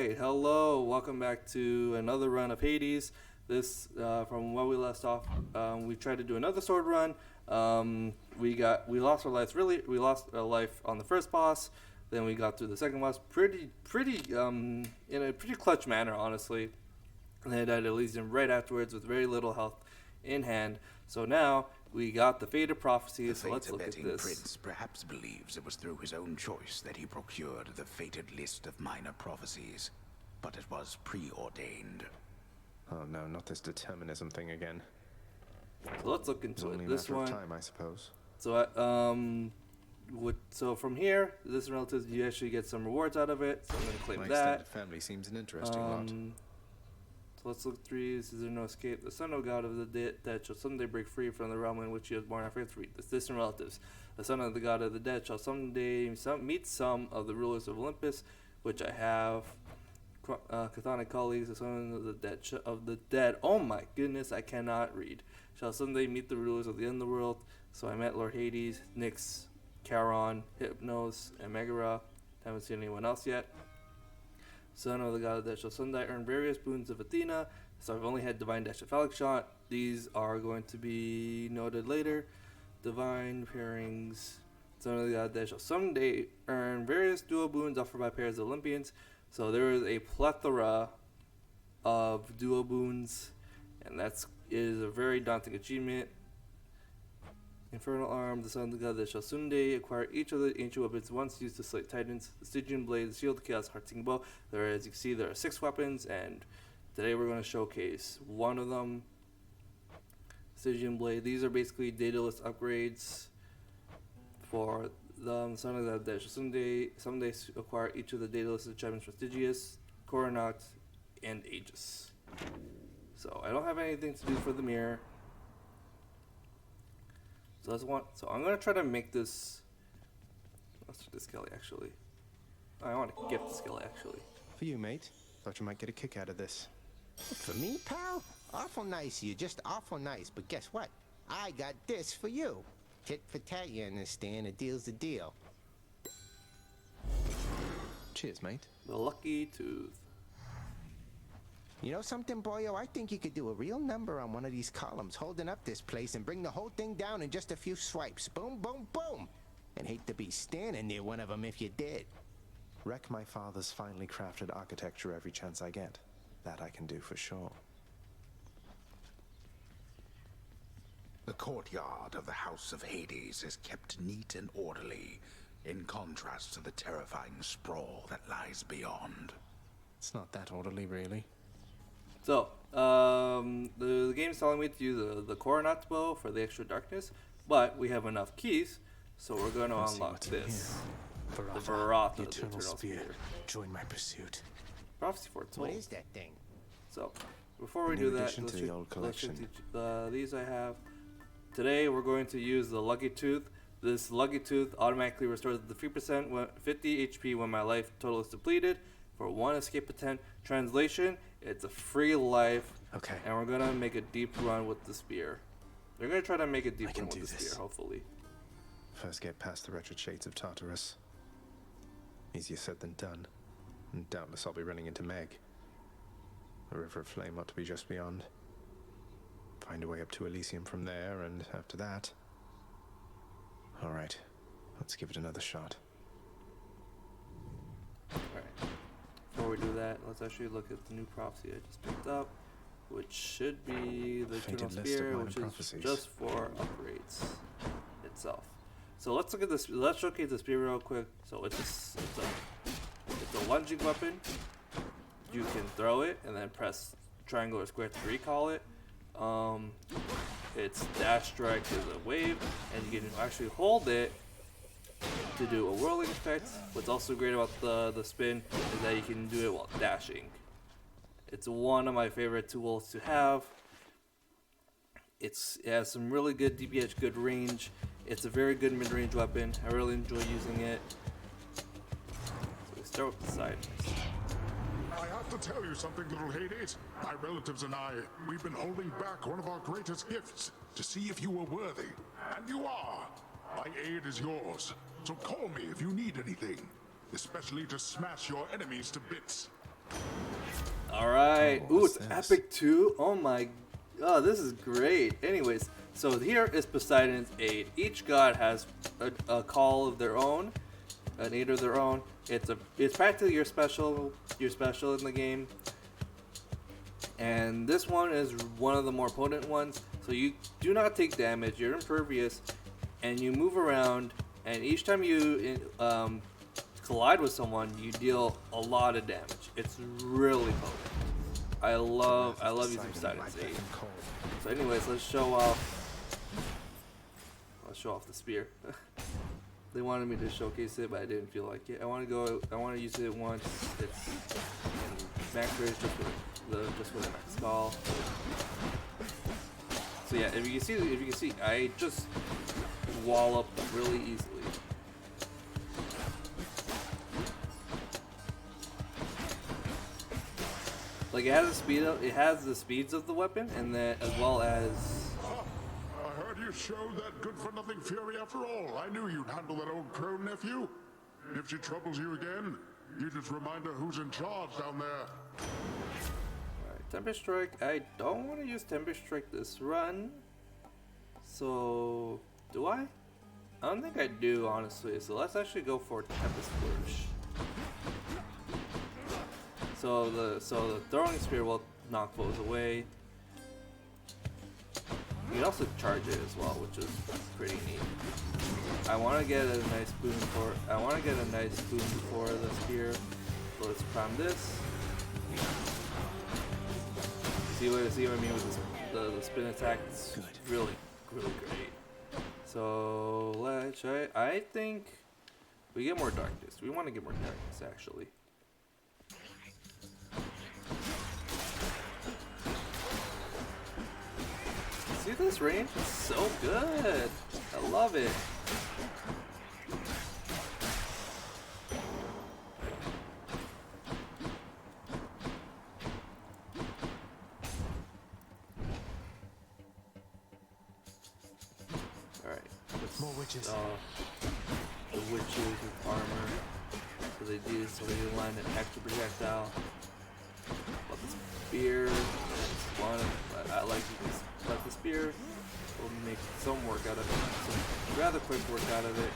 Alright, hello, welcome back to another run of Hades. This, from where we left off, we tried to do another sword run. We lost our life on the first boss. Then we got through the second boss in a pretty clutch manner, honestly. And then died Elysium right afterwards with very little health in hand. So now we got the Fate of Prophecies. So let's look at this. Prince perhaps believes it was through his own choice that he procured the fated list of minor prophecies, but it was preordained. Oh no, not this determinism thing again. So let's look into Only it. a This matter one. of time, I suppose. So from here, this relatives, you actually get some rewards out of it. So I'm gonna claim My that. extended family seems an interesting lot. So let's look through. Is there no escape? The son of God of the dead shall someday break free from the realm in which he was born. I forget to read this. Distant relatives. The son of the God of the dead shall someday meet some of the rulers of Olympus, which I have. Chthonic colleagues, the son of the dead. Oh my goodness, I cannot read. Shall someday meet the rulers of the underworld. So I met Lord Hades, Nyx, Charon, Hypnos, and Megara. Haven't seen anyone else yet. Son of the God of the dead shall someday earn various boons of Athena. So I've only had Divine Dash and Phallic Shot. These are going to be noted later. Divine pairings. Son of the God of the dead shall someday earn various dual boons offered by pairs of Olympians. So there is a plethora of dual boons, and that is a very daunting achievement. Infernal Arm, the son of the God that shall someday acquire each of the ancient weapons once used to slay titans. The Stygian Blade, the Shield of Chaos, Heartsing Bow. As you can see, there are 6 weapons, and today we're going to showcase one of them. Stygian Blade. These are basically dataless upgrades for the son of the God that shall someday acquire each of the dataless achievements for Stygius, Coronax, and Aegis. So I don't have anything to do for the mirror. So I'm gonna try to make this. Let's do the Skelly actually. I want to gift the Skelly actually. For you, mate. Thought you might get a kick out of this. For me, pal? Awful nice of you, just awful nice. But guess what? I got this for you. Tit for tat, you understand? A deal's a deal. Cheers, mate. The Lucky Tooth. You know something, boyo? I think you could do a real number on one of these columns, holding up this place and bring the whole thing down in just a few swipes. Boom, boom, boom. And hate to be standing near one of them if you did. Wreck my father's finely crafted architecture every chance I get. That I can do for sure. The courtyard of the House of Hades is kept neat and orderly, in contrast to the terrifying sprawl that lies beyond. It's not that orderly, really. So the game's telling me to use the Coronax bow for the extra darkness, but we have enough keys, so we're going to unlock this. The Varata, the Eternal Spear. Join my pursuit. Prophecy foretold. What is that thing? So before we do that, addition to the old collection. These I have. Today we're going to use the Lucky Tooth. This Lucky Tooth automatically restores the 3% 50 HP when my life total is depleted for 1 escape attempt. Translation: it's a free life. Okay. And we're gonna make a deep run with the spear. We're gonna try to make a deep run with the spear, hopefully. First get past the wretched shades of Tartarus. Easier said than done. And doubtless I'll be running into Meg. The River of Flame ought to be just beyond. Find a way up to Elysium from there, and after that... Alright, let's give it another shot. Alright. Before we do that, let's actually look at the new prophecy I just picked up, which should be the Eternal Spear, which is just for upgrades itself. So let's look at this. Let's showcase the spear real quick. So it's a lunging weapon. You can throw it and then press triangle or square to recall it. Its dash strike is a wave, and you can actually hold it to do a whirling effect. What's also great about the spin is that you can do it while dashing. It's one of my favorite tools to have. It has some really good DPH, good range. It's a very good mid-range weapon. I really enjoy using it. So we start with the side. I have to tell you something, little Hades. My relatives and I, we've been holding back one of our greatest gifts to see if you were worthy. And you are. My aid is yours. So call me if you need anything, especially to smash your enemies to bits. Alright. Oh, Ooh, what's it's this? epic too. Oh my god, this is great. Anyways, so here is Poseidon's aid. Each god has a call of their own, an aid of their own. It's practically your special in the game. And this one is one of the more potent ones. So you do not take damage, you're impervious, and you move around, and each time you collide with someone, you deal a lot of damage. It's really potent. I love using Poseidon's aid. So anyways, let's show off the spear. They wanted me to showcase it, but I didn't feel like it. I want to use it once. It's in max range just with a max skull. So yeah, if you can see, I just wall up really easily. Like it has the speeds of the weapon, and then as well as. I heard you showed that good-for-nothing fury after all. I knew you'd handle that old crone nephew. If she troubles you again, you just remind her who's in charge down there. Alright, Tempest Strike. I don't want to use Tempest Strike this run. So, do I? I don't think I do, honestly. So let's actually go for Tempest Flourish. So the throwing spear will knock foes away. You can also charge it as well, which is pretty neat. I want to get a nice boon before the spear. So let's prime this. See what I mean with the spin attack? It's really great. So let's try. I think we get more darkness. We want to get more darkness actually. See this range? It's so good. I love it. Alright. More witches. The witches with armor. So they line an extra projectile. But the spear is one. I like the spear. We'll make some work out of it. Some rather quick work out of it.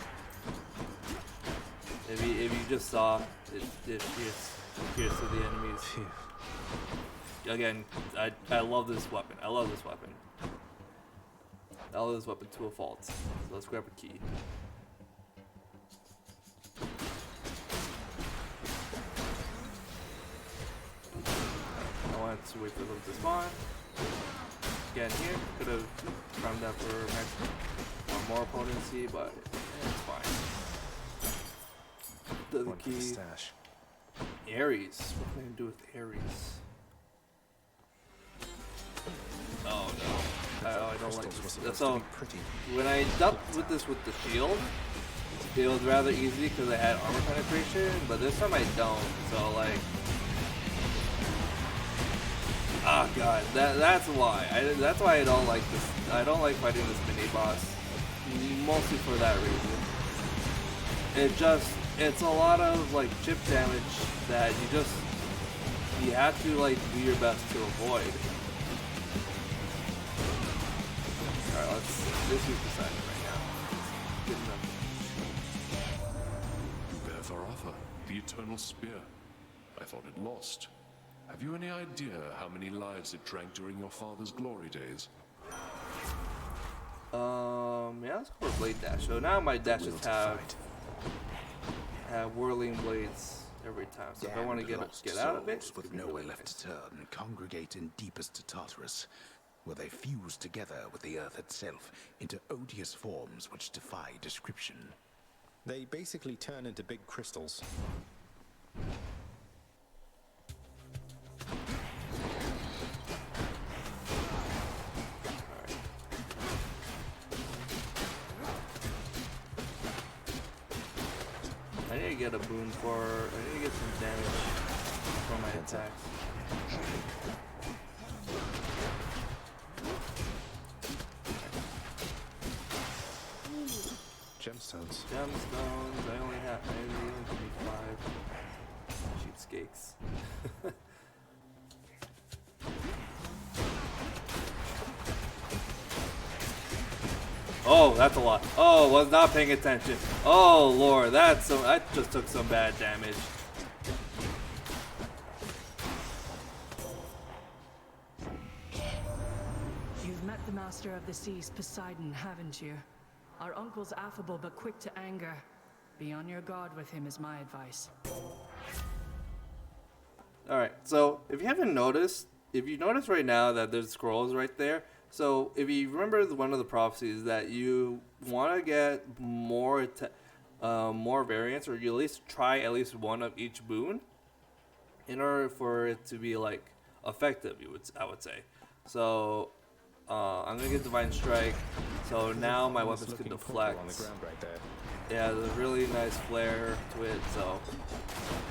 If you just saw it pierce to the enemies. Again, I love this weapon. I love this weapon to a fault. So let's grab a key. I wanted to wait for them to spawn. Again, here could have primed that for more potency, but it's fine. The key. Stash. Ares. What can I do with Ares? Oh no. I don't like this. So when I dealt with this with the shield, it was rather easy because I had armor penetration, but this time I don't. So like, oh god, that's why. That's why I don't like this. I don't like fighting this mini boss. Mostly for that reason. It's a lot of like chip damage that you have to like do your best to avoid. Alright, let's use Poseidon right now. Good enough. Spear-5, the Eternal Spear. I thought it lost. Have you any idea how many lives it drank during your father's glory days? Yeah, let's go for Blade Dash. So now my dashes have whirling blades every time. So if I want to get out of it, with nowhere left to turn, congregate in deepest Tartarus, where they fuse together with the earth itself into odious forms which defy description. They basically turn into big crystals. I need to get a boon I need to get some damage for my attacks. Gemstones. Gemstones. I only give me 5. Cheapskates. Oh, that's a lot. Oh, was not paying attention. Oh lord, that's some. I just took some bad damage. You've met the Master of the Seas, Poseidon, haven't you? Our uncle's affable but quick to anger. Be on your guard with him is my advice. Alright, so if you haven't noticed, if you notice right now that there's scrolls right there, so if you remember one of the prophecies that you want to get more more variants, or you at least try at least one of each boon in order for it to be like effective, I would say. So I'm gonna get Divine Strike, so now my weapons can deflect. On the ground right there. Yeah, there's a really nice flare to it, so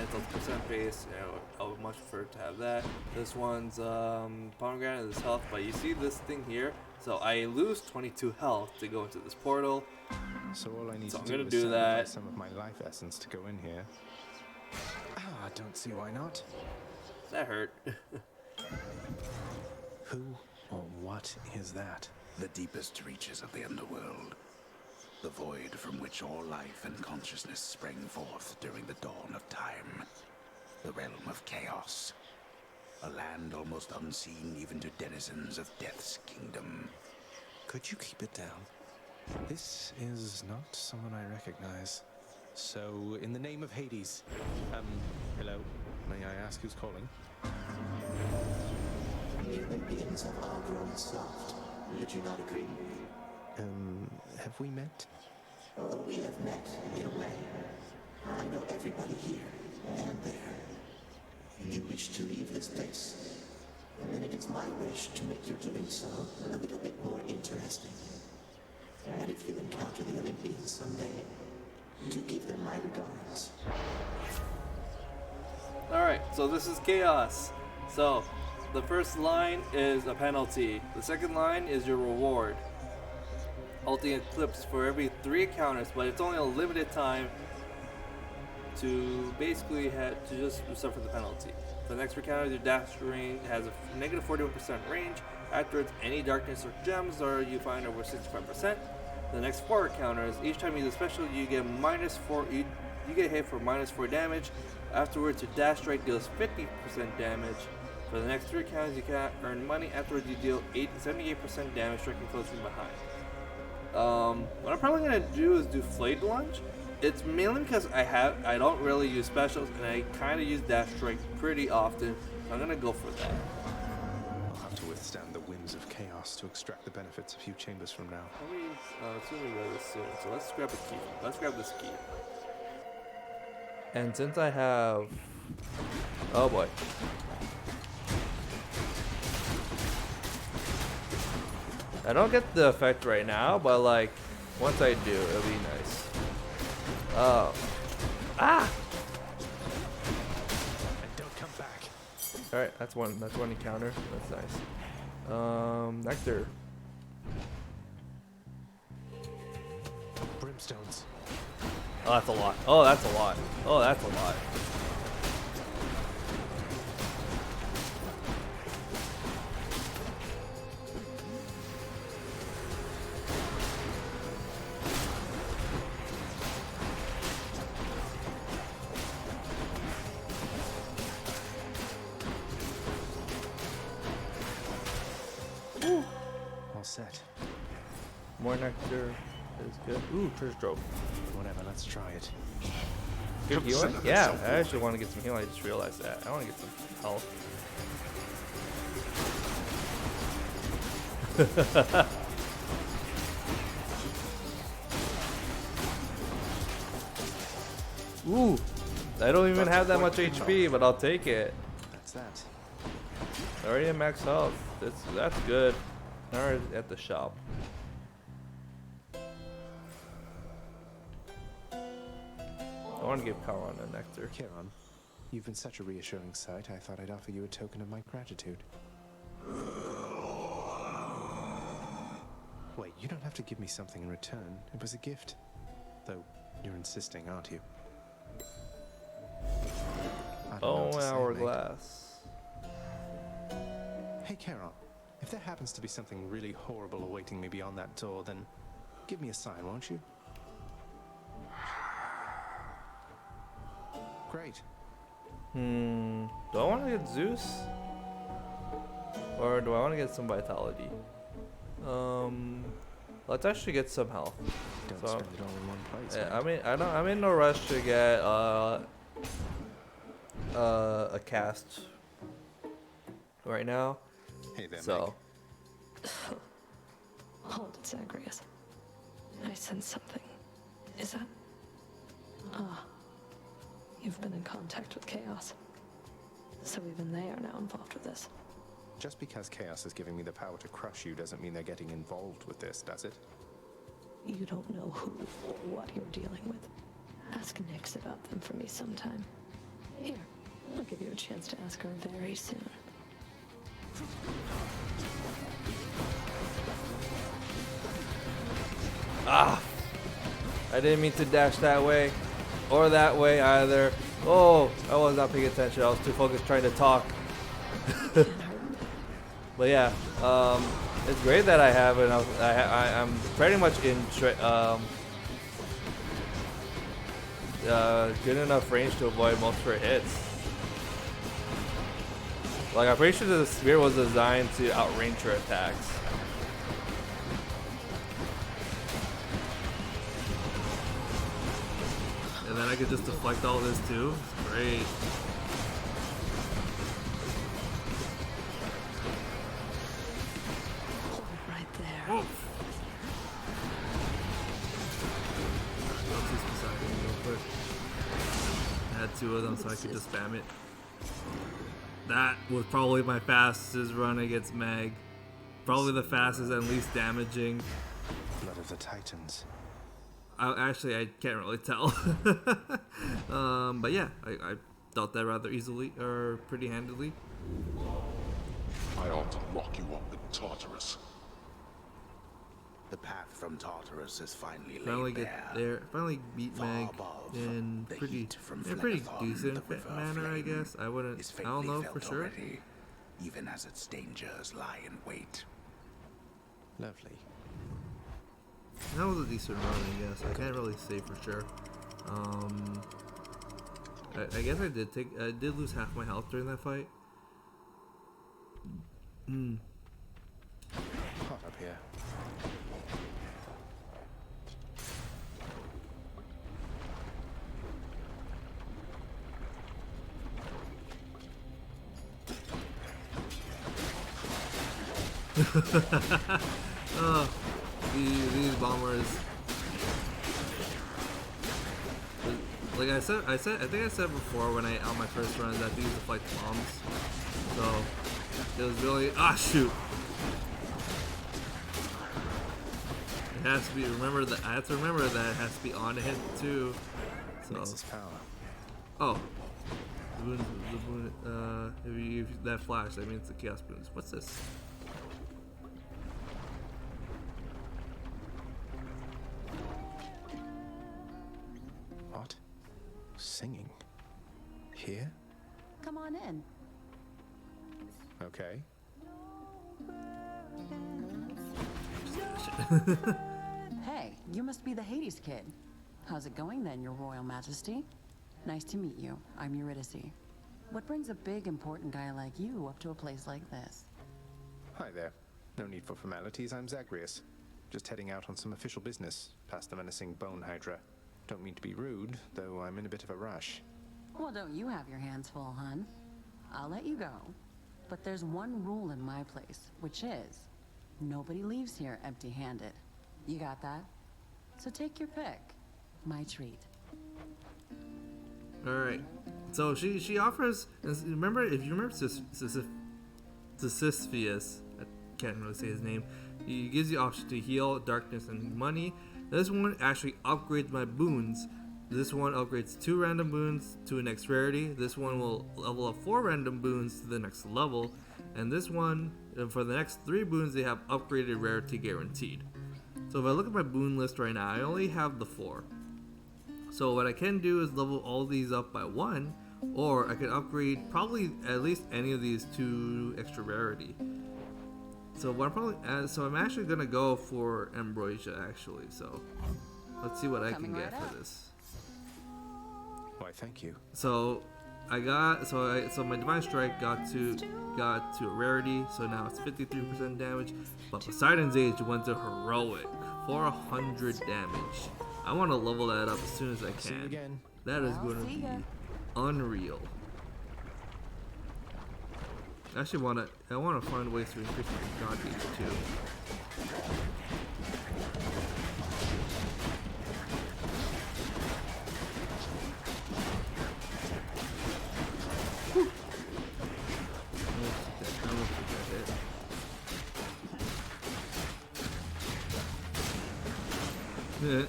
it's a percent base. You know, I would much prefer to have that. This one's pomegranate is health, but you see this thing here, so I lose 22 health to go into this portal. So all I need So to I'm do gonna is do sacrifice that. some of my life essence to go in here. I don't see why not. That hurt. Who or what is that? The deepest reaches of the underworld. The void from which all life and consciousness sprang forth during the dawn of time. The realm of chaos. A land almost unseen even to denizens of Death's kingdom. Could you keep it down? This is not someone I recognize. So, in the name of Hades, hello, may I ask who's calling? Human beings have all grown soft. Would you not agree? Have we met? Oh, we have met in a way. I know everybody here and there. You wish to leave this place, and then it is my wish to make your doing so a little bit more interesting. And if you encounter the Olympians someday, do give them my regards. Alright, so this is chaos. So, the first line is a penalty. The second line is your reward. Ulti Eclipse for every 3 encounters, but it's only a limited time to basically have to just suffer the penalty. For the next 3 encounters, your dash range has a negative 41% range. Afterwards, any darkness or gems or you find over 65%. The next 4 encounters, each time you use a special, you get -4. You get hit for -4 damage. Afterwards, your dash strike deals 50% damage. For the next 3 encounters, you can earn money. Afterwards, you deal 78% damage, striking foes from behind. What I'm probably gonna do is do Flayed Lunge. It's mainly because I don't really use specials and I kind of use dash strike pretty often. So I'm gonna go for that. I'll have to withstand the whims of chaos to extract the benefits a few chambers from now. Assuming we go this soon, so let's grab a key. Let's grab this key. And since I have, oh boy. I don't get the effect right now, but like once I do, it'll be nice. Oh. Ah! And don't come back. Alright, that's one encounter. That's nice. Nectar. Brimstones. Oh, that's a lot. Oh, that's a lot. Oh, that's a lot. All set. More nectar is good. Ooh, treasure trove. Whatever, let's try it. Good healing? Yeah, I actually want to get some healing. I just realized that. I want to get some health. Ooh, I don't even have that much HP, but I'll take it. That's that. Already at max health. That's good. Now we're at the shop. I want to give Karan a nectar. Kiran, you've been such a reassuring sight, I thought I'd offer you a token of my gratitude. Wait, you don't have to give me something in return. It was a gift. Though, you're insisting, aren't you? I'd know what Oh, to an say, hourglass. mate. Hey, Carol, if there happens to be something really horrible awaiting me beyond that door, then give me a sign, won't you? Great. Do I want to get Zeus? Or do I want to get some vitality? Let's actually get some health. Don't So, spend it all in one place, yeah, mate. I'm in no rush to get a cast right now. Hey there, So, Hold it, Zagreus. I sense something. Is that... Ah. You've been in contact with Chaos. So even they are now involved with this. Just because Chaos is giving me the power to crush you doesn't mean they're getting involved with this, does it? You don't know who or what you're dealing with. Ask Nyx about them for me sometime. Here, I'll give you a chance to ask her very soon. I didn't mean to dash that way or that way either. Oh, I was not paying attention. I was too focused trying to talk. But yeah, it's great that I have it. I'm pretty much in good enough range to avoid most of her hits. Like, I'm pretty sure the spear was designed to outrange her attacks. And then I could just deflect all this too. It's great. Hold it right there. Whoa. Let's just beside me real quick. I had two of them so I could just spam it. That was probably my fastest run against Meg. Probably the fastest and least damaging. Blood of the Titans. Actually, I can't really tell. But yeah, I dealt that rather easily, or pretty handily. I ought to lock you up in Tartarus. The path from Tartarus is finally Finally laid get there. Finally beat Far Meg above, in the pretty, heat from in a pretty Phlegethon, decent the river of manner, I flame, guess. I wouldn't. is I don't faintly know for felt sure. already, even as its dangers lie in wait. Lovely. That was a decent run, I guess. I can't really say for sure. I guess I did lose half my health during that fight. Hot up here. Oh, these bombers. Like I think I said before when on my first run that these are like bombs. So it was really shoot. It has to be I have to remember that it has to be on hit too. So Nexus power. oh. The boon, if that flash, that means the chaos boons. What's this? What? Singing? Here? Come on in. Okay. Hey, you must be the Hades kid. How's it going then, your royal majesty? Nice to meet you. I'm Eurydice. What brings a big, important guy like you up to a place like this? Hi there. No need for formalities, I'm Zagreus. Just heading out on some official business, past the menacing bone hydra. Don't mean to be rude, though I'm in a bit of a rush. Well, don't you have your hands full, hun? I'll let you go. But there's one rule in my place, which is, nobody leaves here empty-handed. You got that? So take your pick. My treat. Alright. So she offers, if you remember Sisypheus, I can't really say his name, he gives you option to heal, darkness, and money. This one actually upgrades my boons. This one upgrades 2 random boons to a next rarity. This one will level up 4 random boons to the next level. And this one, for the next 3 boons, they have upgraded rarity guaranteed. So if I look at my boon list right now, I only have the 4. So what I can do is level all these up by 1, or I could upgrade probably at least any of these to extra rarity. So what I'm actually gonna go for Ambrosia actually. So let's see what I can get for this. Why, thank you. So I got so my Divine Strike got to a rarity, so now it's 53% damage. But Poseidon's Age went to heroic, 400 damage. I want to level that up as soon as I can. See you again. That is going to be unreal. I actually want to find ways to increase my god gauge too. Yeah.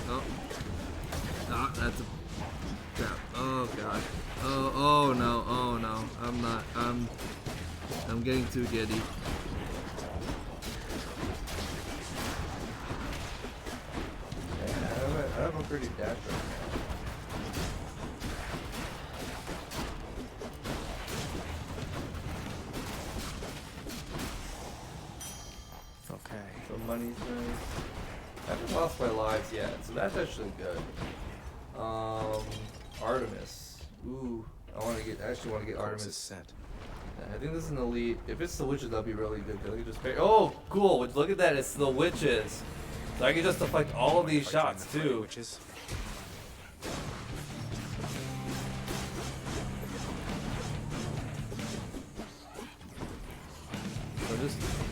Oh. Ah, that's a crap. Oh god. Oh no. Oh no. I'm getting too giddy. I have a pretty dash right now. So money's nice. I haven't lost my lives yet, so that's actually good. Artemis. Ooh, I actually want to get Artemis. Set. I think this is an elite. If it's the witches, that'll be really good. I can just pay. Oh, cool! Look at that. It's the witches. So I can just deflect all of these shots too. Witches.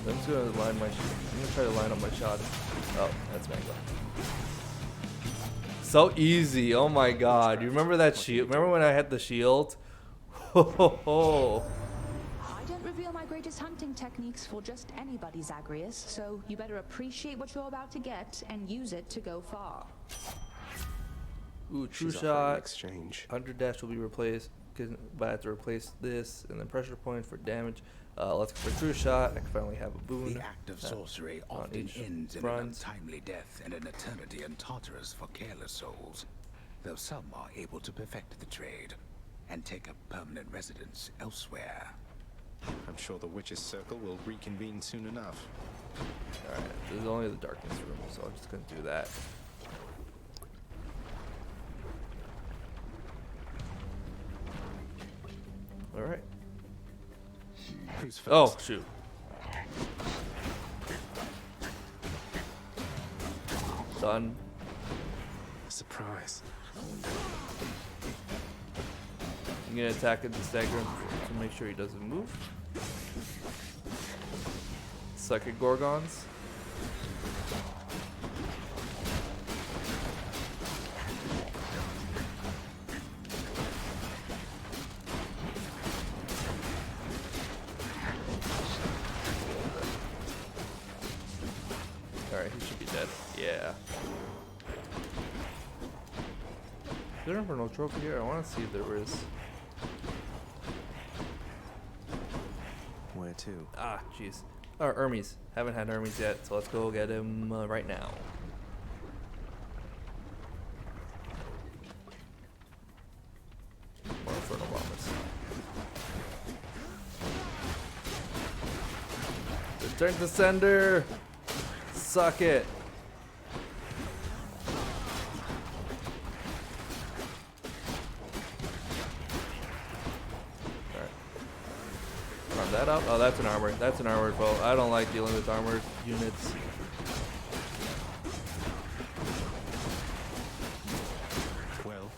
I'm just gonna line my. I'm gonna try to line up my shots. Oh, that's Mango. So easy. Oh my god. You remember that shield? Remember when I had the shield? Ho ho ho. I don't reveal my greatest hunting techniques for just anybody, Zagreus, so you better appreciate what you're about to get and use it to go far. Ooh, true She's shot. Exchange. 100 dash will be replaced, but I have to replace this, and then pressure point for damage. Let's go for true shot. I can finally have a boon. The act of sorcery often ends in an untimely death and an eternity in Tartarus for careless souls, though some are able to perfect the trade and take up permanent residence elsewhere. I'm sure the witches' circle will reconvene soon enough. Alright, there's only the darkness room, so I'm just gonna do that. Alright. Who's first? Oh, shoot. Done. Surprise. I'm gonna attack at the stagger to make sure he doesn't move. Psychic Gorgons. Alright, he should be dead. Yeah. Is there ever no trophy here? I want to see if there is. Where to? Ah, jeez. Oh, Hermes. Haven't had Hermes yet, so let's go get him right now. Or Infernal Bombers. Return to sender! Suck it! That up? Oh, that's an armor. That's an armored foe. I don't like dealing with armored units. Well.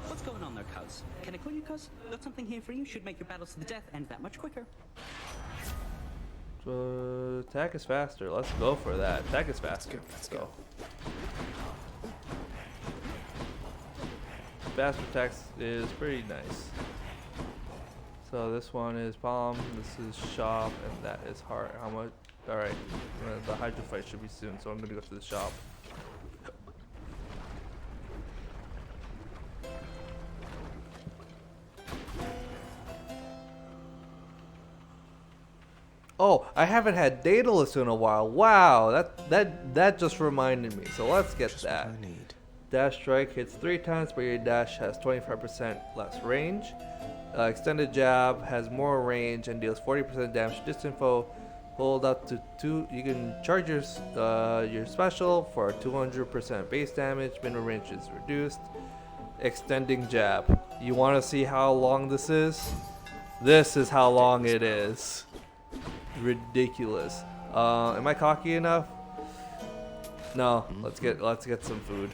What's going on there, cuz? Can I call you cuz? Got something here for you. Should make your battles to the death end that much quicker. Attack is faster. Let's go for that. Attack is faster. Let's go. Faster attacks is pretty nice. So this one is palm, this is shop, and that is heart. How much? Alright, the Hydra fight should be soon, so I'm gonna go to the shop. Oh, I haven't had Daedalus in a while. Wow, that just reminded me. So let's get Just that. what I need. Dash strike hits 3 times, but your dash has 25% less range. Extended jab has more range and deals 40% damage to distant foe. Hold up to 2. You can charge your special for 200% base damage. Minimum range is reduced. Extending jab. You want to see how long this is? This is how long it is. Ridiculous. Am I cocky enough? No. Let's get some food.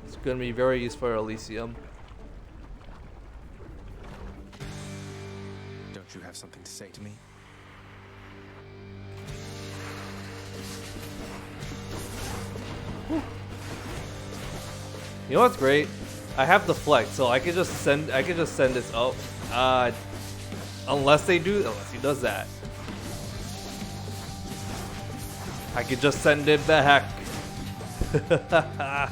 It's gonna be very useful for Elysium. Don't you have something to say to me? You know what's great? I have the flex, so I could just send this. Oh, unless he does that, I could just send it back. Take that.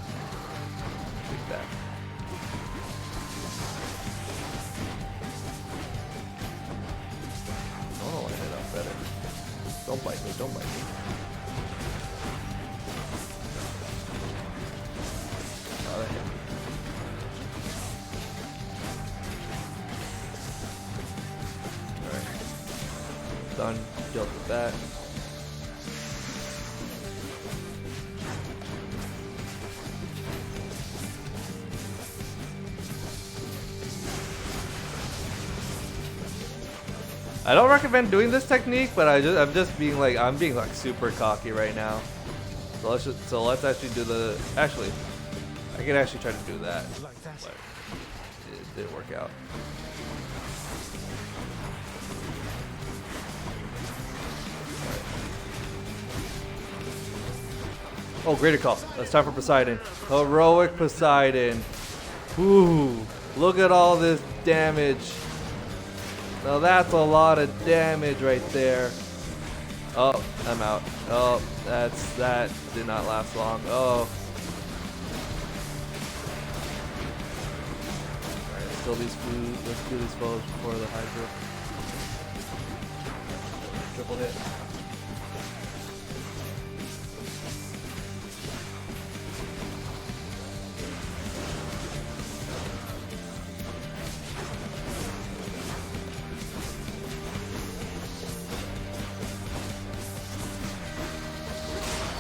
Oh, I ended up better. Don't bite me. Don't bite me. Oh, that hit me. Alright. Done. Dealt with that. I don't recommend doing this technique, but I'm just being like super cocky right now. So let's actually do the I can actually try to do that, Like that. but it didn't work out. Oh, greater call. It's time for Poseidon. Heroic Poseidon. Ooh, look at all this damage. Now that's a lot of damage right there. Oh, I'm out. Oh, that did not last long. Oh. Alright, let's kill these food. Let's kill these foes before the Hydra. Triple hit.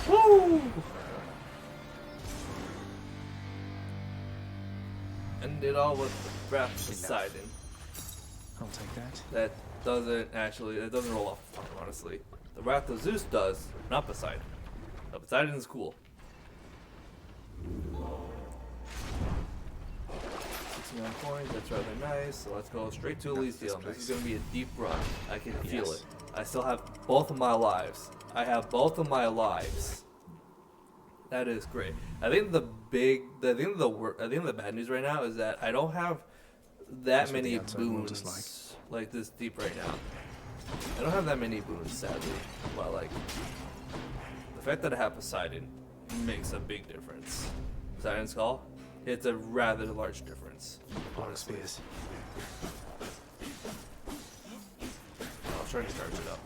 Woo! And it all with Wrath of Poseidon. I'll take that. That doesn't roll off the tongue, honestly. The Wrath of Zeus does, not Poseidon. But Poseidon is cool. 69 points, that's rather nice. So let's go straight to Elysium. This is going to be a deep run. I can feel it. I still have both of my lives. I have both of my lives. That is great. I think the bad news right now is that I don't have that many boons like this deep right now. I don't have that many boons, sadly. But like the fact that I have Poseidon makes a big difference. Poseidon's Call, it's a rather large difference. Honestly. I was trying to charge it up.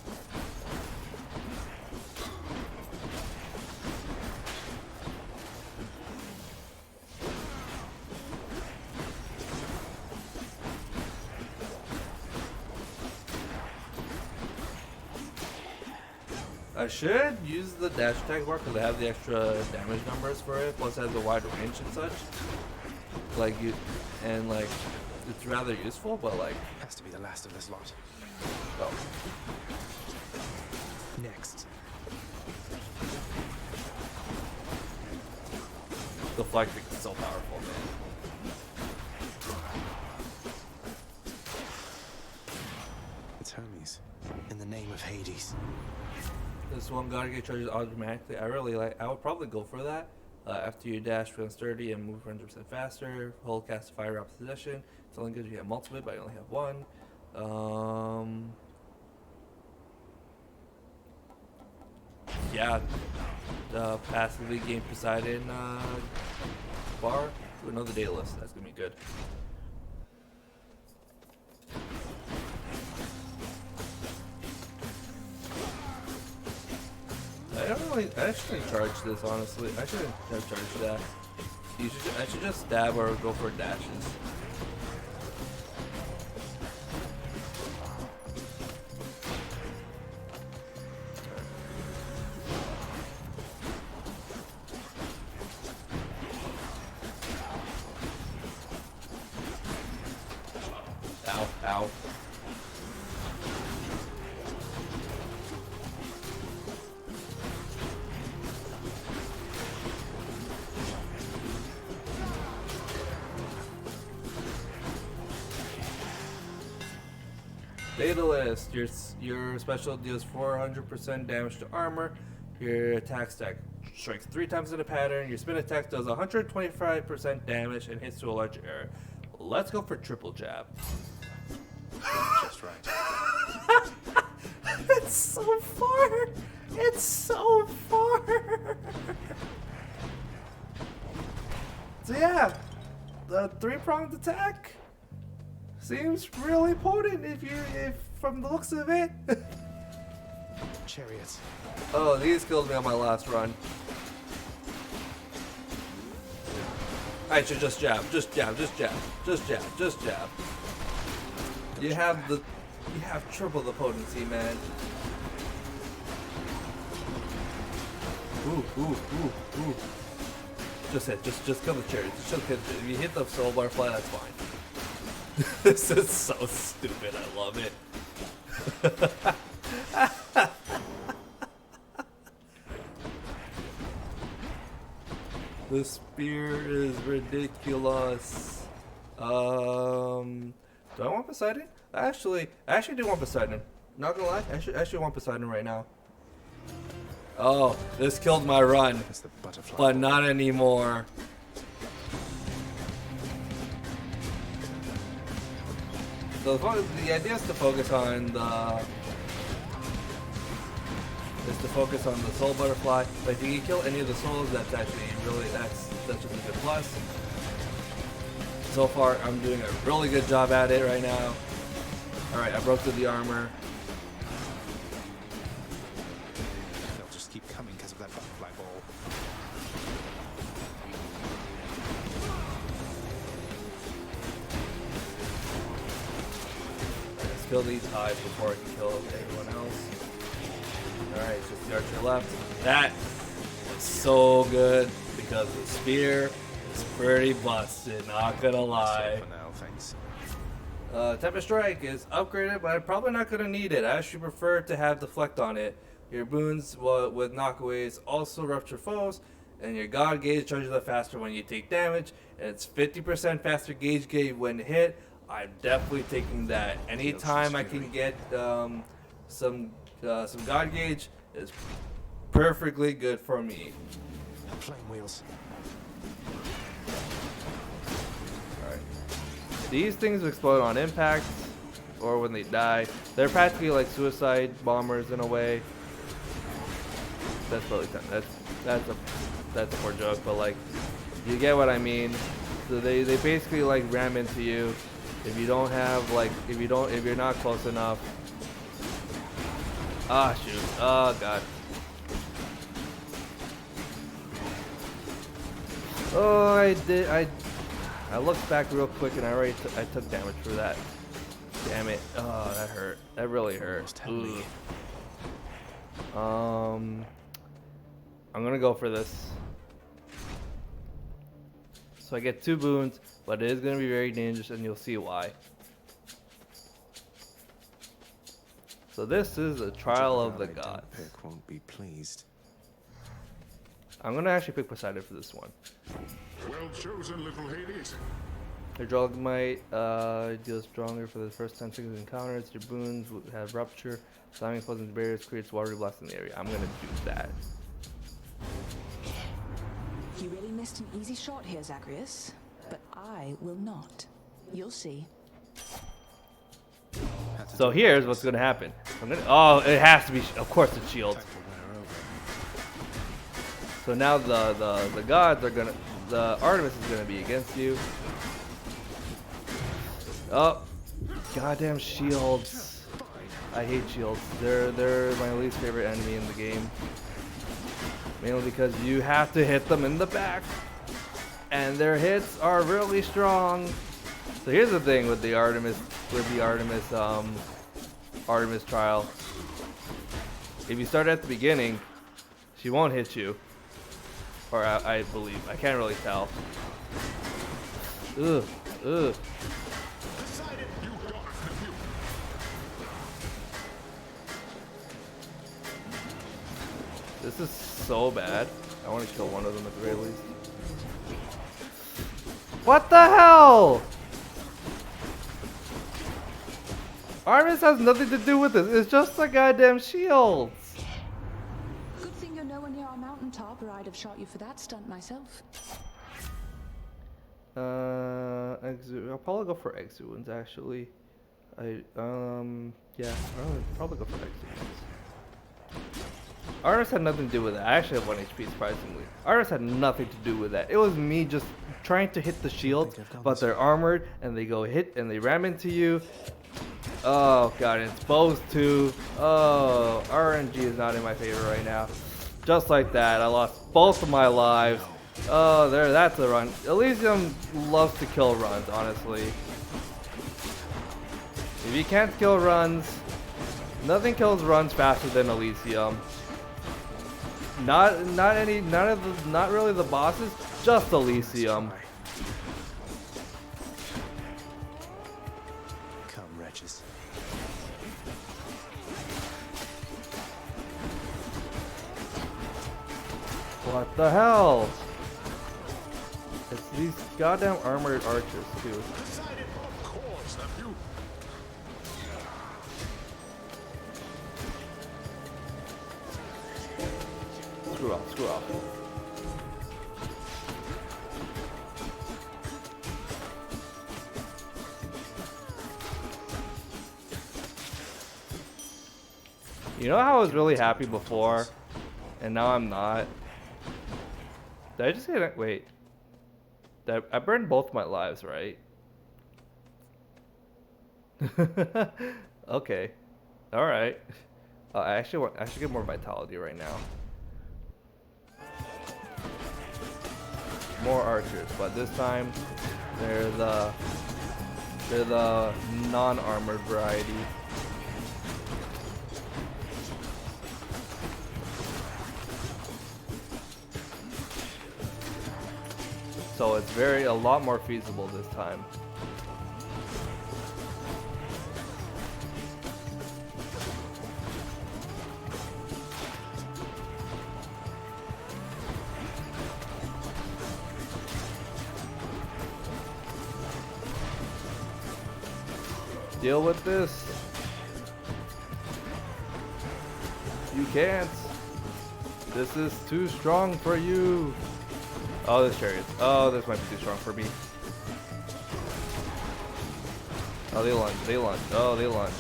I should use the dash attack bar because I have the extra damage numbers for it, plus it has a wide range and such. It's rather useful, but like Has to be the last of this lot. oh. Next. The flag thing is so powerful, man. It's Hermes. In the name of Hades. This one gotta get charges automatically. I would probably go for that. After you dash feels 30 and move 100% faster. Hold cast a fire up possession. It's only good if you have multiple, but I only have one. Yeah. Passively gain Poseidon bar to another Daedalus. That's gonna be good. shouldn't charge this, honestly. I shouldn't have charged that. I should just stab or go for dashes. Ow, ow. Fatalist, your special deals 400% damage to armor. Your attack stack strikes 3 times in a pattern. Your spin attack does 125% damage and hits to a large area. Let's go for triple jab. Just right. It's so far. It's so far. So yeah, the 3-pronged attack seems really potent if from the looks of it. Chariots. Oh, these killed me on my last run. I should just jab, just jab, just jab, just jab, just jab. You have triple the potency, man. Ooh, ooh, ooh, ooh. Just hit, just kill the chariots. Just hit. If you hit the soul butterfly, that's fine. This is so stupid. I love it. The spear is ridiculous. Do I want Poseidon? I actually do want Poseidon. Not gonna lie, I actually want Poseidon right now. Oh, this killed my run, but not anymore. So the idea is to focus on the soul butterfly. But if you can kill any of the souls, that's actually that's just a good plus. So far, I'm doing a really good job at it right now. All right, I broke through the armor. They'll just keep coming because of that butterfly ball. Let's kill these hives before I can kill everyone else. Alright, it's just the archer left. That was so good because the spear is pretty busted, not gonna lie. For now, thanks. Tempest Strike is upgraded, but I'm probably not gonna need it. I actually prefer to have Deflect on it. Your boons with knockaways also rupture foes, and your God Gauge charges up faster when you take damage, and it's 50% faster gauge when hit. I'm definitely taking that. Anytime I can get some God Gauge is perfectly good for me. Flame wheels. Alright. These things explode on impact or when they die. They're practically like suicide bombers in a way. That's really that's a poor joke, but like you get what I mean. So they basically like ram into you. If you don't have like if you're not close enough. Ah, shoot. Oh, God. Oh, I looked back real quick and I took damage for that. Damn it. Oh, that hurt. That really hurt. I'm gonna go for this. So I get 2 boons, but it is gonna be very dangerous and you'll see why. So this is a trial of the gods. Pick won't be pleased. I'm gonna actually pick Poseidon for this one. Well chosen, little Hades. Your Drogmite deals stronger for the first 10 seconds of encounters. Your boons have rupture, slamming opposing barriers creates watery blast in the area. I'm gonna do that. You really missed an easy shot here, Zagreus. But I will not. You'll see. So here's what's gonna happen. Oh, it has to be, of course, it's shield. So now the gods are gonna, the Artemis is gonna be against you. Oh, goddamn shields! I hate shields. They're my least favorite enemy in the game. Mainly because you have to hit them in the back. And their hits are really strong. So here's the thing with the Artemis trial. If you start at the beginning, she won't hit you. Or I believe. I can't really tell. Ugh. Ugh. This is so bad. I want to kill one of them at the very least. What the hell? Artemis has nothing to do with this. It's just a goddamn shield. Good thing you're nowhere near our mountaintop, or I'd have shot you for that stunt myself. I'll probably go for exuents actually. Yeah, I'll probably go for exuents. Artemis had nothing to do with that. I actually have 1 HP surprisingly. Artemis had nothing to do with that. It was me just trying to hit the shield, but they're armored and they go hit and they ram into you. Oh god, it's bows too. Oh, RNG is not in my favor right now. Just like that, I lost both of my lives. Oh, that's a run. Elysium loves to kill runs, honestly. If you can't kill runs, nothing kills runs faster than Elysium. Not really the bosses, just Elysium. Come, wretches. What the hell? It's these goddamn armored archers too. Screw off, screw off. You know how I was really happy before, and now I'm not? Did I just get it? Wait. I burned both my lives, right? Okay. Alright. I should get more vitality right now. More archers, but this time they're the non-armored variety. So it's a lot more feasible this time. Deal with this. You can't. This is too strong for you. Oh, this chariot. Oh, this might be too strong for me. Oh, they lunge. They lunge. Oh, they lunge.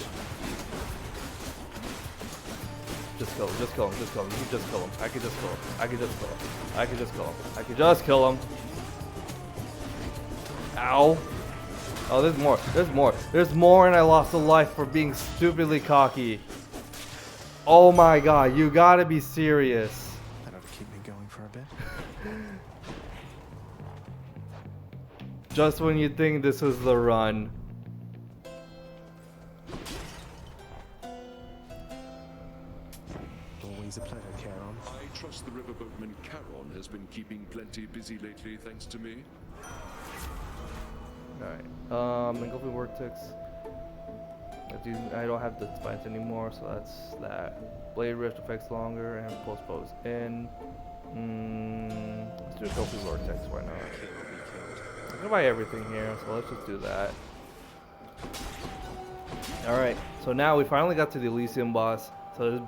Just kill him. Just kill him. Just kill him. You can just kill him. I can just kill him. I can just kill him. I can just kill him. I can just kill him. Ow. Oh, there's more. There's more. There's more, and I lost a life for being stupidly cocky. Oh my god, you gotta be serious. That ought to keep me going for a bit. Just when you think this is the run. Always a pleasure, Charon. I trust the riverboatman Charon has been keeping plenty busy lately, thanks to me. Alright, Engulfing Vortex. I don't have the spines anymore, so that's that. Blade Rift affects longer and pose in. Let's do Engulfing Vortex, why not? I'm gonna buy everything here, so let's just do that. Alright, so now we finally got to the Elysium boss. So this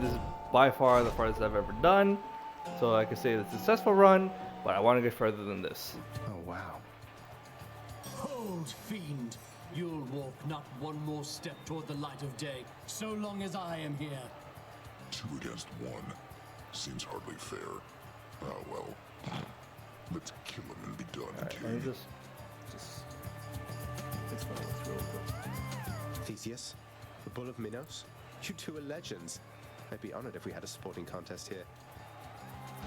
is by far the farthest I've ever done. So I can say it's a successful run, but I want to get further than this. Oh, wow. Hold, fiend! You'll walk not one more step toward the light of day, so long as I am here. 2 against 1. Seems hardly fair. Ah, well. Let's kill him and be done. Alright, let me just explain this real quick. Theseus, the Bull of Minos, you two are legends. I'd be honored if we had a sporting contest here.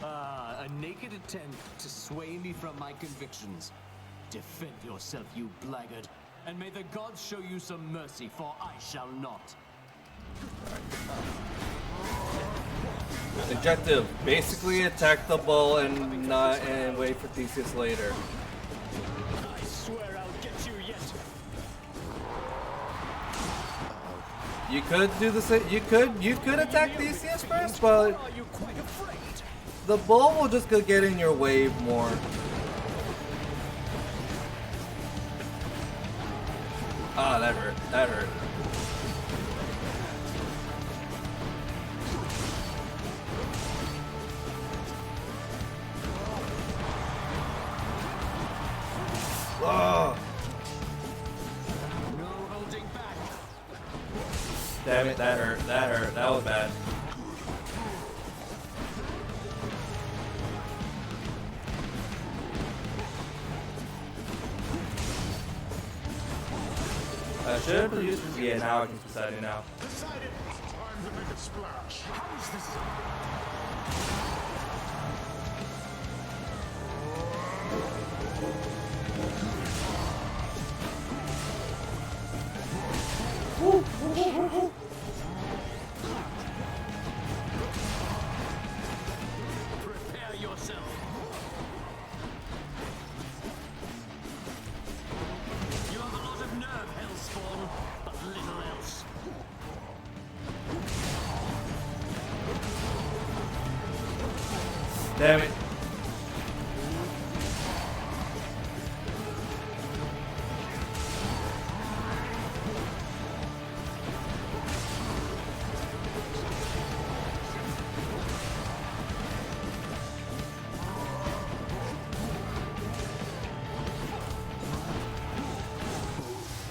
A naked attempt to sway me from my convictions. Defend yourself, you blackguard, and may the gods show you some mercy, for I shall not. Objective: basically attack the bull and wait for Theseus later. I swear I'll get you yet. You could do the same. You could attack Theseus first, but Are you quite afraid? the bull will just go get in your wave more. Ah, that hurt. That hurt. Oh. No holding back. Damn it, that hurt. That hurt. That was bad. Should have used this. Yeah, now I can decide it now. Decided. Time to make a splash. How is this? Prepare yourself. You have a lot of nerve, Hellspawn, but little else. Damn it.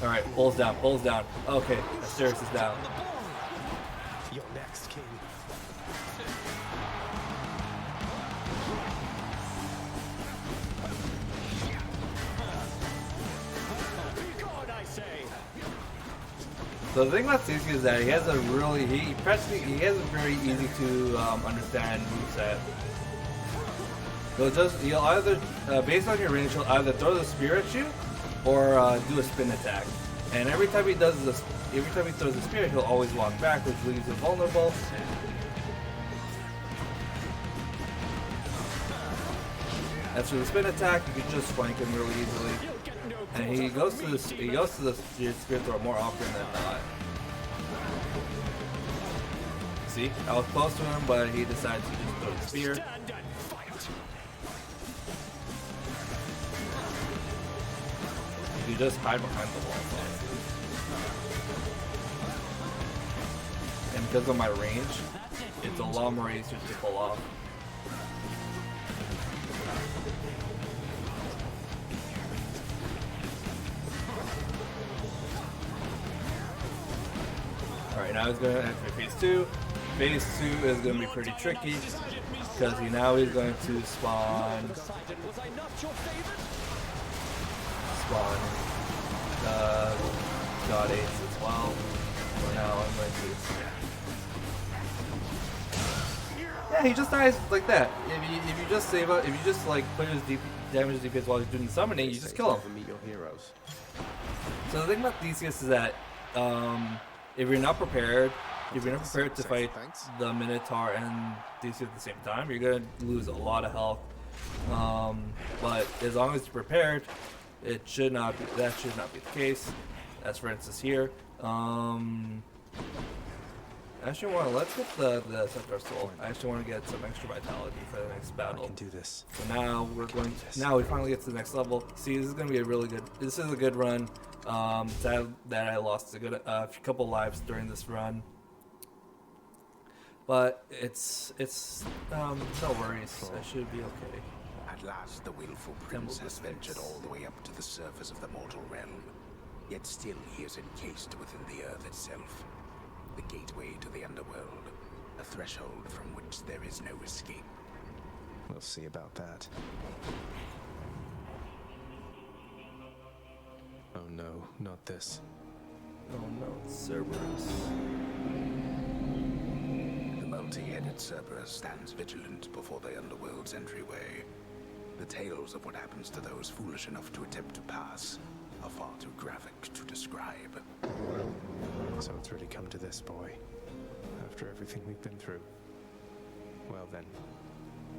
Alright, pulls down, pulls down. Okay, Asteris is down. You're next, King. Be gone, I say. So the thing about Theseus is that he has a really he has a very easy to understand moveset. He'll either based on your range, he'll either throw the spear at you or do a spin attack. And every time he throws the spear, he'll always walk back, which leaves him vulnerable. As for the spin attack, you can just flank him really easily. And he goes to the spear throw more often than not. See, I was close to him, but he decided to just throw the spear. Stand and fight. You just hide behind the wall. And because of my range, it's a lot more easier to pull off. Alright, now he's going to enter phase 2. Phase 2 is going to be pretty tricky because he's going to spawn God 8s as well. So now I'm going to. Yeah, he just dies like that. If you just save up, if you just like put his damage DPS while he's doing the summoning, you just kill him. Meet your heroes. So the thing about Theseus is that if you're not prepared to fight the Minotaur and Theseus at the same time, you're gonna lose a lot of health. But as long as you're prepared, that should not be the case. As for instance here. Actually, let's get the Centaur Soul. I actually want to get some extra vitality for the next battle. I can do this. So now now we finally get to the next level. See, this is gonna be this is a good run. Sad that I lost a couple lives during this run, but it's no worries. I should be okay. At last, the willful prince has ventured all the way up to the surface of the mortal realm. Yet still he is encased within the earth itself. The gateway to the underworld. A threshold from which there is no escape. We'll see about that. Oh no, not this. Oh no, Cerberus. The moment multi-headed Cerberus stands vigilant before the underworld's entryway. The tales of what happens to those foolish enough to attempt to pass are far too graphic to describe. So it's really come to this, boy. After everything we've been through. Well then,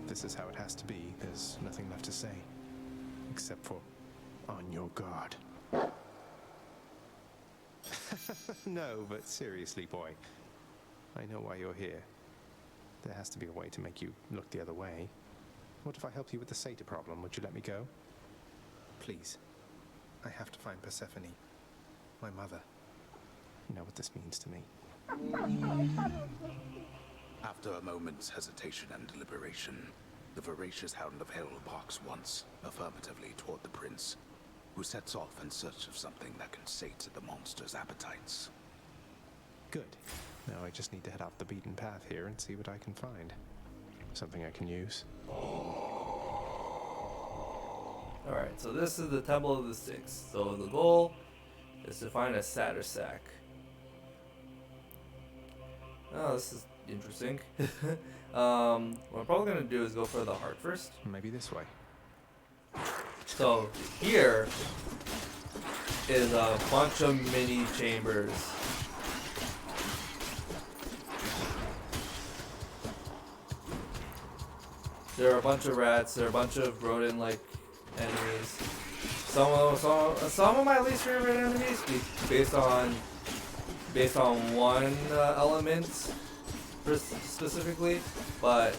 this is how it has to be. There's nothing left to say. Except for, on your guard. No, but seriously, boy. I know why you're here. There has to be a way to make you look the other way. What if I helped you with the satyr problem? Would you let me go? Please. I have to find Persephone. My mother. You know what this means to me. After a moment's hesitation and deliberation, the voracious Hound of Hell barks once, affirmatively toward the prince, who sets off in search of something that can sate the monster's appetites. Good. Now I just need to head off the beaten path here and see what I can find. Something I can use. Alright, so this is the Temple of the Six. So the goal is to find a satyr sack. Oh, this is interesting. What I'm probably going to do is go for the heart first. Maybe this way. So here is a bunch of mini chambers. There are a bunch of rats. There are a bunch of rodent-like enemies. Some of my least favorite enemies, based on one element specifically. But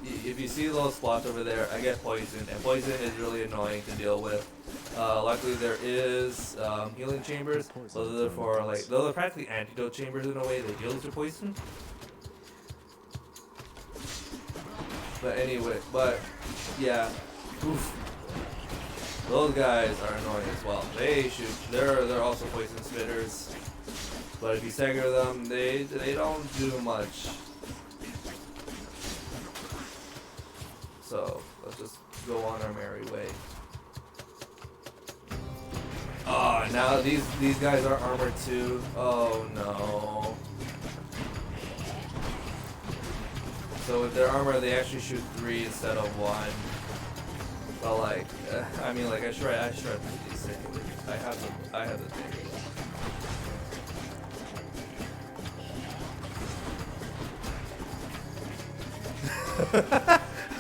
if you see those spots over there, I get poisoned, and poison is really annoying to deal with. Luckily, there is healing chambers. So therefore, those are practically antidote chambers in a way that heals your poison. But anyway, yeah, oof. Those guys are annoying as well. They shoot. They're also poison spitters. But if you stagger them, they don't do much. So let's just go on our merry way. Oh, now these guys are armored too. Oh no. So with their armor, they actually shoot 3 instead of 1. But I mean, I should have these things. I have the thing.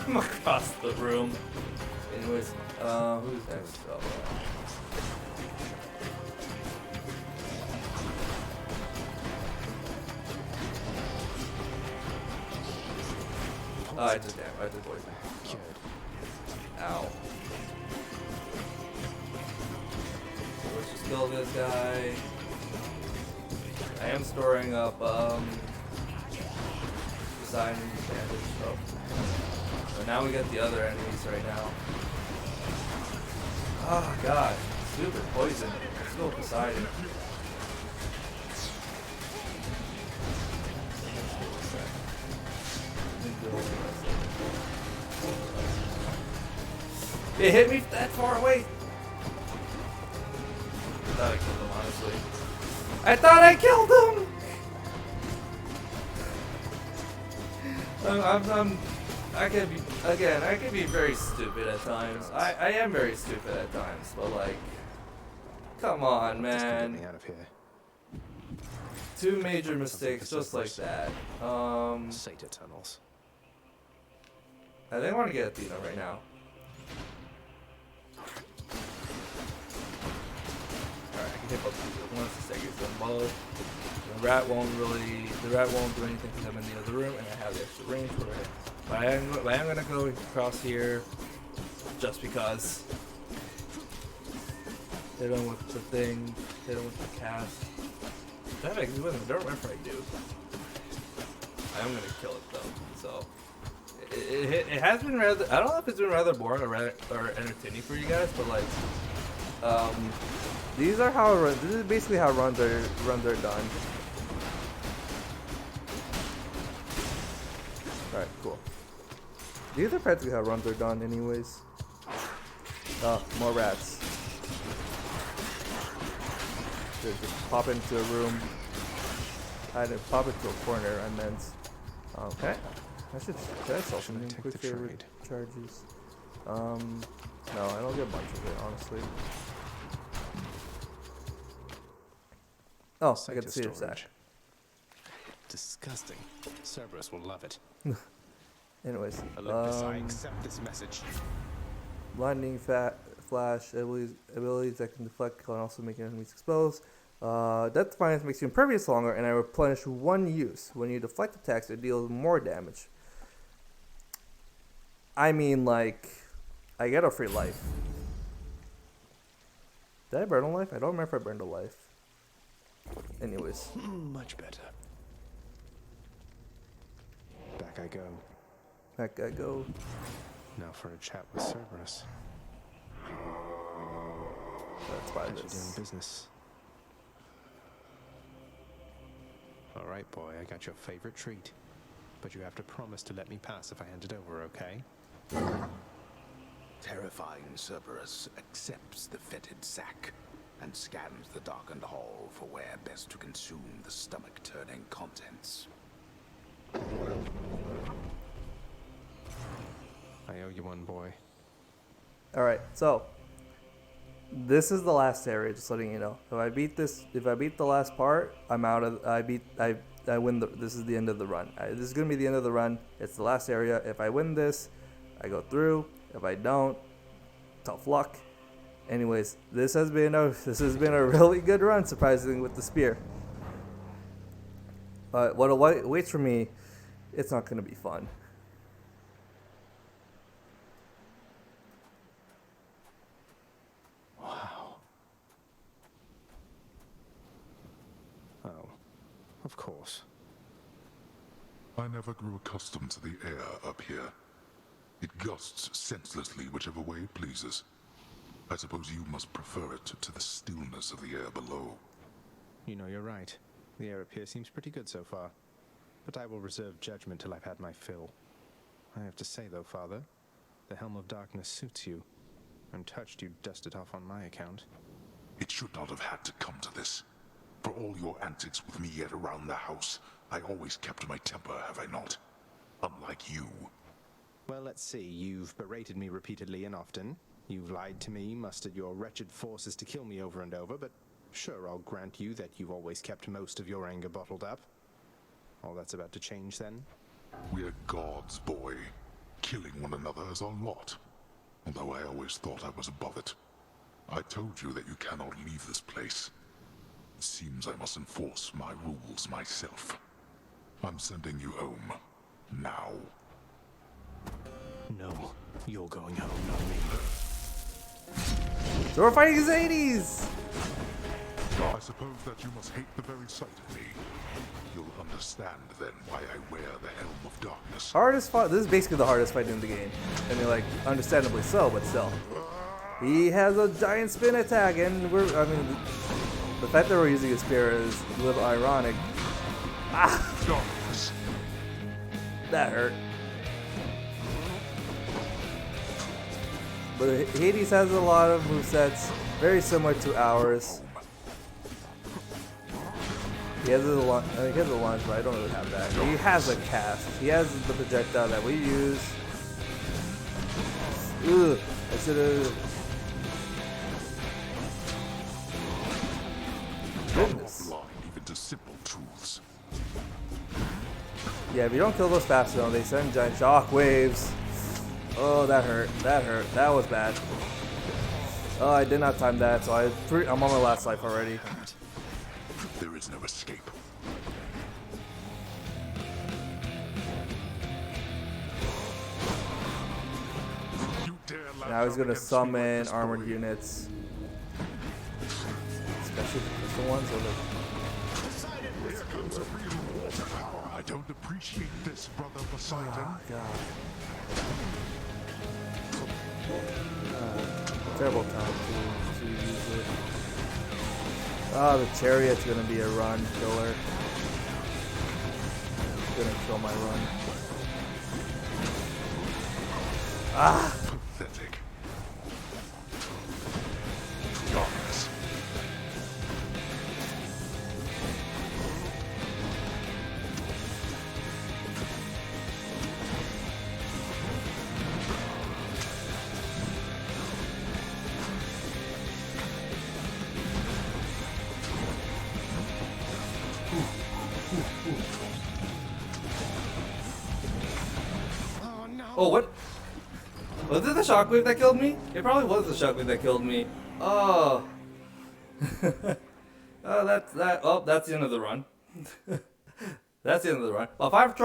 I'm across the room. Anyways, who's next? Oh, I did poison. Ow. So let's just kill this guy. I am storing up design damage, so now we got the other enemies right now. Oh god, stupid poison. Let's go Poseidon. It hit me that far away. I thought I killed him, honestly. I thought I killed him! I can be very stupid at times. I am very stupid at times, but come on, man. Get me out of here. 2 major mistakes just like that. Satyr tunnels. I think I want to get Athena right now. Alright, I can hit both of these once the staggers them both. The rat won't do anything because I'm in the other room and I have the extra range for it. But I am gonna go across here just because. Hit him with the thing, hit him with the cast. That makes me win. I don't remember if I do. I am gonna kill it though, so. It has been rather. I don't know if it's been rather boring or entertaining for you guys, but these are how it runs. This is basically how runs are done. Alright, cool. These are practically how runs are done, anyways. Oh, more rats. Just pop into a room. I didn't pop it to a corner. I meant. Okay. Should I sell something? take Quick the favorite charges. No, I don't get much of it, honestly. Oh, I get to see your sack. Disgusting. Cerberus will love it. Anyways, Olympus, I accept this message. lightning, flash, abilities that can deflect can also make enemies exposed. Death Defiance makes you impervious longer, and I replenish one use. When you deflect attacks, it deals more damage. I mean, like, I get a free life. Did I burn a life? I don't remember if I burned a life. Anyways. Much better. Back I go. Back I go. Now for a chat with Cerberus. Let's buy How's you this. doing business? Alright, boy, I got your favorite treat. But you have to promise to let me pass if I hand it over, okay? Terrifying Cerberus accepts the fetid sack and scans the darkened hall for where best to consume the stomach-turning contents. I owe you one, boy. Alright, so this is the last area, just letting you know. If I beat the last part, I'm out of I win this is the end of the run. This is gonna be the end of the run. It's the last area. If I win this, I go through. If I don't, tough luck. Anyways, this has been a really good run, surprisingly, with the spear. But what awaits for me, it's not gonna be fun. Wow. Oh, of course. I never grew accustomed to the air up here. It gusts senselessly whichever way it pleases. I suppose you must prefer it to the stillness of the air below. You know, you're right. The air up here seems pretty good so far. But I will reserve judgment till I've had my fill. I have to say, though, Father, the Helm of Darkness suits you. I'm touched you dust it off on my account. It should not have had to come to this. For all your antics with me yet around the house, I always kept my temper, have I not? Unlike you. Well, let's see. You've berated me repeatedly and often. You've lied to me, mustered your wretched forces to kill me over and over, but sure, I'll grant you that you've always kept most of your anger bottled up. All that's about to change, then? We're gods, boy. Killing one another is our lot. Although I always thought I was above it. I told you that you cannot leave this place. It seems I must enforce my rules myself. I'm sending you home. Now. No, you're going home, not me. So we're fighting Zadies! I suppose that you must hate the very sight of me. You'll understand then why I wear the Helm of Darkness. Hardest fight. This is basically the hardest fight in the game. I mean, like, understandably so, but still. He has a giant spin attack, and the fact that we're using a spear is a little ironic. Ah! Darkness. That hurt. But Hades has a lot of movesets, very similar to ours. He has a launch, but I don't really have that. He has a cast. He has the projectile that we use. Ugh, I should have. Goodness. Blind even to simple truths. Yeah, if you don't kill those fast enough, they send giant shock waves. Oh, that hurt. That hurt. That was bad. Oh, I did not time that, so I'm on my last life already. There is no escape. You dare Now he's gonna summon armored units. Especially the crystal ones. Here comes a real water power. I don't appreciate this, brother Poseidon. Oh, God. Terrible time to use it. Oh, the chariot's gonna be a run killer. It's gonna kill my run. Ah! Pathetic. Darkness. Oh no! Oh, what? Was it the shockwave that killed me? It probably was the shockwave that killed me. Oh. Oh, that's that. Oh, that's the end of the run. That's the end of the run. Well, 5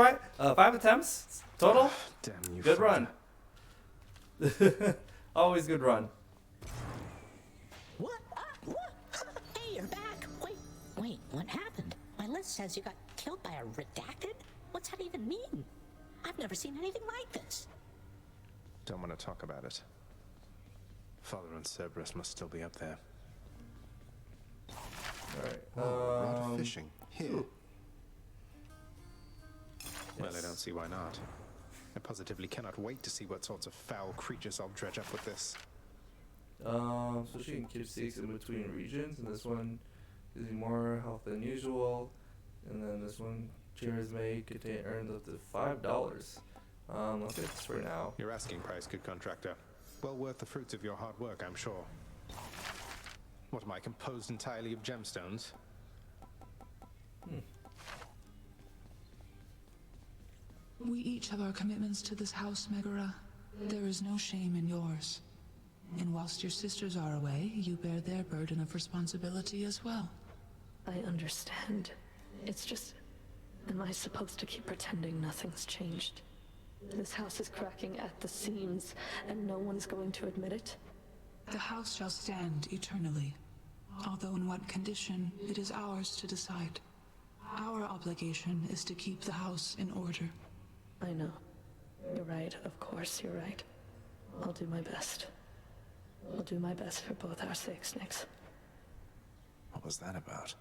attempts total. Damn you. Good father. run. Always good run. What? What? Hey, you're back. Wait, what happened? My list says you got killed by a redacted? What's that even mean? I've never seen anything like this. Don't want to talk about it. Father and Cerberus must still be up there. Alright. Rod of fishing. Here. Ooh. Well, I Yes. don't see why not. I positively cannot wait to see what sorts of foul creatures I'll dredge up with this. So she can keep stakes in between regions, and this one gives you more health than usual. And then this one, cheers may contain earns up to $5. Let's get this for now. Your asking price, good contractor. Well worth the fruits of your hard work, I'm sure. What am I, composed entirely of gemstones? We each have our commitments to this house, Megara. There is no shame in yours. And whilst your sisters are away, you bear their burden of responsibility as well. I understand. It's just... Am I supposed to keep pretending nothing's changed? This house is cracking at the seams, and no one's going to admit it? The house shall stand eternally. Although in what condition, it is ours to decide. Our obligation is to keep the house in order. I know. You're right, of course you're right. I'll do my best. I'll do my best for both our sakes, Nix. What was that about?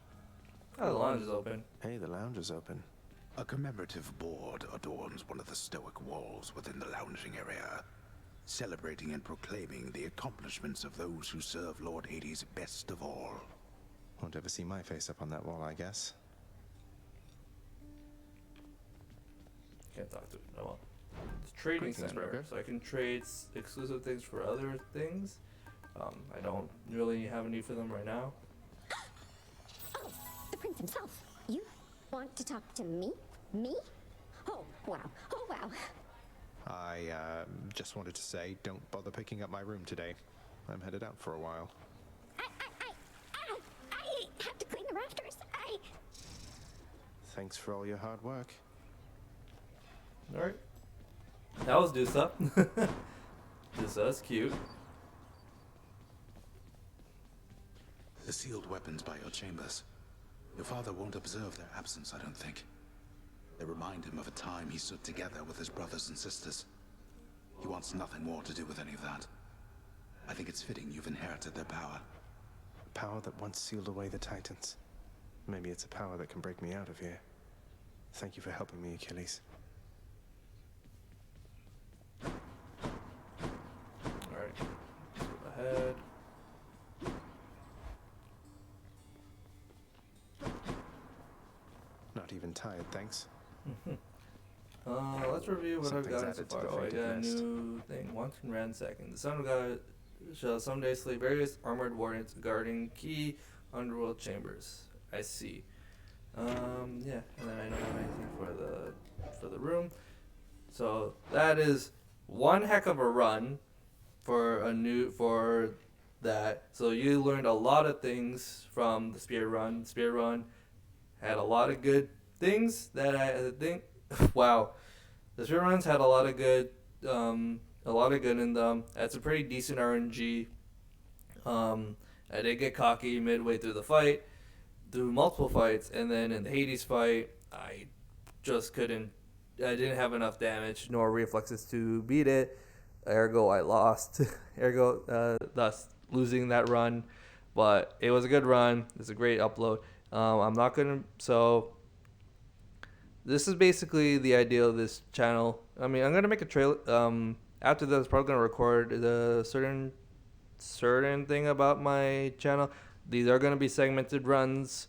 Oh, the lounge is open. Hey, the lounge is open. A commemorative board adorns one of the stoic walls within the lounging area, celebrating and proclaiming the accomplishments of those who serve Lord Hades best of all. Won't ever see my face up on that wall, I guess. Can't talk to it. Oh well. It's a trading Greetings, center, broker. so I can trade exclusive things for other things. I don't really have a need for them right now. Oh, the prince himself. You want to talk to me? Me? Oh, wow. Oh, wow. I just wanted to say, don't bother picking up my room today. I'm headed out for a while. I have to clean the rafters. Thanks for all your hard work. Alright. That was Dusa. Dusa's cute. The sealed weapons by your chambers. Your father won't observe their absence, I don't think. They remind him of a time he stood together with his brothers and sisters. He wants nothing more to do with any of that. I think it's fitting you've inherited their power. A power that once sealed away the Titans. Maybe it's a power that can break me out of here. Thank you for helping me, Achilles. Alright. Let's go ahead. Not even tired, thanks. Let's review what I've Something's gotten so added to far. the Oh, I fated got a list. new thing. Wanton ransacking. The Son of God shall someday slay various armored warriors guarding key underworld chambers. I see. Yeah, and then I don't have anything for the room. So that is one heck of a run for that. So you learned a lot of things from the Spear Run. Spear Run had a lot of good things that I think. Wow, the Spear Runs had a lot of good in them. That's a pretty decent RNG. I did get cocky midway through the fight, through multiple fights, and then in the Hades fight, I just couldn't. I didn't have enough damage nor reflexes to beat it. Ergo, I lost. Thus losing that run. But it was a good run. It's a great upload. I'm not gonna. So this is basically the idea of this channel. I mean, I'm gonna make a trailer. After this, I'm probably gonna record the certain thing about my channel. These are gonna be segmented runs,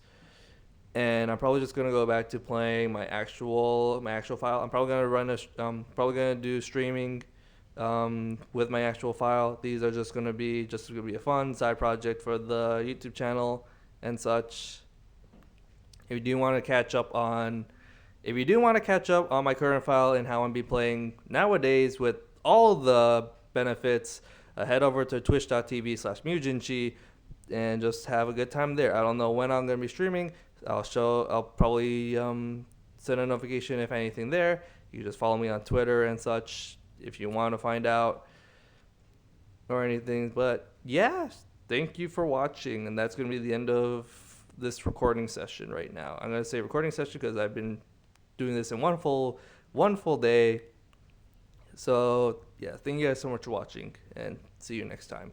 and I'm probably just gonna go back to playing my actual file. I'm probably gonna do streaming with my actual file. These are just gonna be a fun side project for the YouTube channel and such. If you do want to catch up on my current file and how I'm be playing nowadays with all the benefits, head over to twitch.tv/Mujinchi and just have a good time there. I don't know when I'm going to be streaming. I'll probably send a notification if anything there. You can just follow me on Twitter and such if you want to find out or anything. But yeah, thank you for watching, and that's going to be the end of this recording session right now. I'm going to say recording session because I've been doing this in one full day. So yeah, thank you guys so much for watching, and see you next time.